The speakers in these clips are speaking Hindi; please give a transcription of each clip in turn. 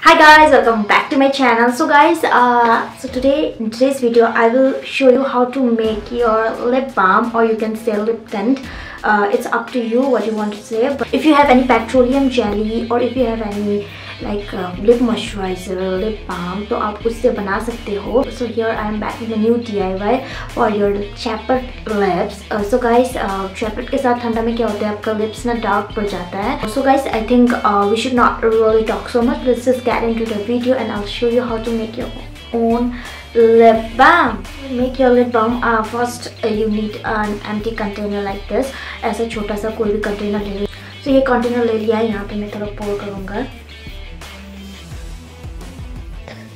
Hi guys, welcome back to my channel. So guys, today in today's video I will show you how to make your lip balm, or you can say lip tint. It's up to you what you want to say, but if you have any petroleum jelly or if you have any like lip moisturizer, lip balm, तो आप उससे बना सकते हो. So here I am back with a new DIY for your chapped lips. So guys, chapped के साथ ठंडा में क्या होता है, आपका lips ना dark पड़ जाता है. So guys, I think we should not really talk so much. Let's just get into the video and I'll show you how to make your own lip balm. Make your lip balm. First you need an empty container like this. ऐसा छोटा सा कोई भी container ले लो. So ये container ले लिया है, यहाँ पे मैं थोड़ा pour करूँगा.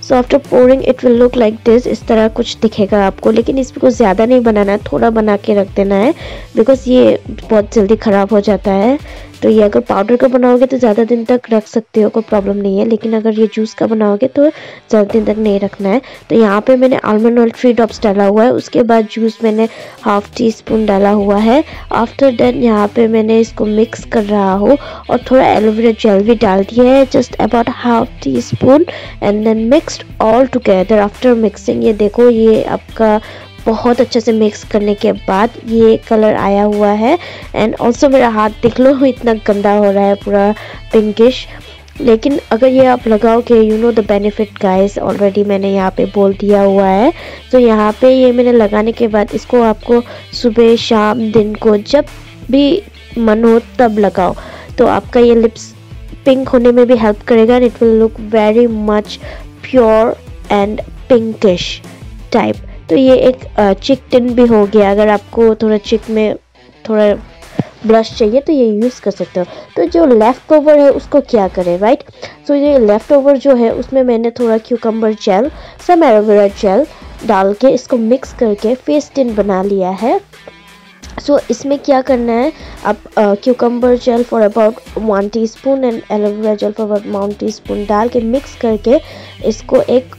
So after pouring it will look like this. इस तरह कुछ दिखेगा आपको, लेकिन इसको ज़्यादा नहीं बनाना है, थोड़ा बना के रख देना है बिकॉज ये बहुत जल्दी ख़राब हो जाता है. तो ये अगर पाउडर का बनाओगे तो ज़्यादा दिन तक रख सकते हो, कोई प्रॉब्लम नहीं है. लेकिन अगर ये जूस का बनाओगे तो ज़्यादा दिन तक नहीं रखना है. तो यहाँ पे मैंने आलमंड ऑयल 3 ड्रॉप्स डाला हुआ है. उसके बाद जूस मैंने ½ टीस्पून डाला हुआ है. आफ्टर देन यहाँ पे मैंने इसको मिक्स कर रहा हूँ और थोड़ा एलोवेरा जेल भी डाल दिया है, just about ½ teaspoon. And then mixed all together. After mixing ये देखो, ये आपका बहुत अच्छे से मिक्स करने के बाद ये कलर आया हुआ है. एंड ऑल्सो मेरा हाथ देख लो, इतना गंदा हो रहा है, पूरा पिंकिश. लेकिन अगर ये आप लगाओगे, you know the benefit guys, already मैंने यहाँ पे बोल दिया हुआ है. तो यहाँ पे ये मैंने लगाने के बाद इसको आपको सुबह शाम दिन को जब भी मन हो तब लगाओ, तो आपका ये लिप्स पिंक होने में भी हेल्प करेगा. And it will look very much pure and pinkish type. तो ये एक चिक टिन भी हो गया. अगर आपको थोड़ा चिक में थोड़ा ब्लश चाहिए तो ये यूज़ कर सकते हो. तो जो लेफ़्ट ओवर है उसको क्या करें, राइट. सो ये लेफ़्ट ओवर जो है उसमें मैंने थोड़ा क्यूकम्बर जेल, सम एलोवेरा जेल डाल के इसको मिक्स करके फेस टिन बना लिया है. सो इसमें क्या करना है, आप cucumber gel for about 1 teaspoon and aloe vera gel for about 1 teaspoon डाल के मिक्स करके इसको एक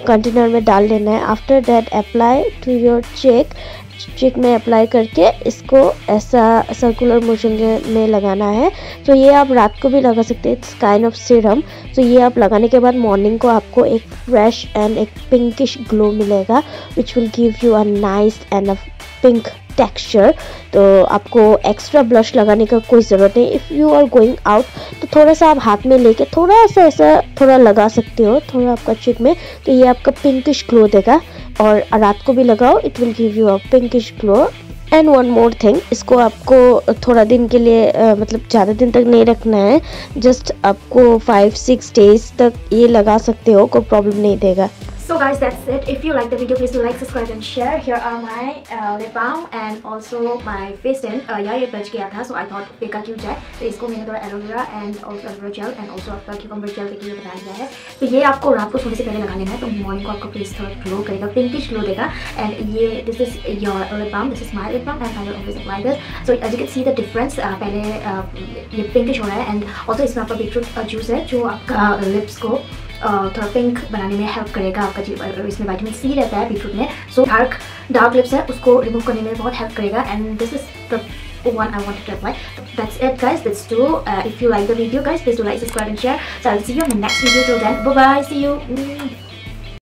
कंटेनर में डाल लेना है. After that apply to your cheek में अप्लाई करके इसको ऐसा सर्कुलर मोशन में लगाना है. तो ये आप रात को भी लगा सकते हैं. It's kind of serum. तो ये आप लगाने के बाद मॉर्निंग को आपको एक फ्रेश एंड एक पिंकिश ग्लो मिलेगा, which will give you a nice and a pink texture. तो आपको एक्स्ट्रा ब्लश लगाने का कोई ज़रूरत नहीं. If you are going out तो थोड़ा सा आप हाथ में लेके थोड़ा सा ऐसा थोड़ा लगा सकते हो, थोड़ा आपका चिक में. तो ये आपका पिंकिश ग्लो देगा. और रात को भी लगाओ, it will give you a pinkish glow. And one more thing, इसको आपको थोड़ा दिन के लिए मतलब ज़्यादा दिन तक नहीं रखना है. जस्ट आपको 5-6 डेज तक ये लगा सकते हो, कोई प्रॉब्लम नहीं देगा. So guys, that's it. If you like the video, please do like, subscribe and share. Here are my lip balm and also my face tint. ये बच गया था, so I thought फेंका क्यों जाए. तो इसको मैंने थोड़ा aloe vera and also aloe vera gel and also आपका क्यूकम्बर जेल देखिए बता दिया है. तो ये आपको रात को सोने से पहले लगा लेना है, तो मॉर्निंग को आपका फेस थोड़ा ग्लो करेगा, पिंकिश ग्लो देगा. एंड ये this is your lip balm, this is my lip balm and I will always apply this. So as you can see the difference, पहले ये पिंकिश हो रहा है एंड ऑल्सो इसमें आपका बीटरूट जूस है जो आपका लिप्स को थोड़ा पिंक बनाने में हेल्प करेगा. आपका इसमें विटामिन सी रहता है बीटरूट में. सो डार्क लिप्स है उसको रिमूव करने में बहुत हेल्प करेगा. And this is the one I wanted to apply. That's it guys, let's do. If you like the video guys, please do like, subscribe and share. So I'll see you in the next video. Till then, bye bye, see you.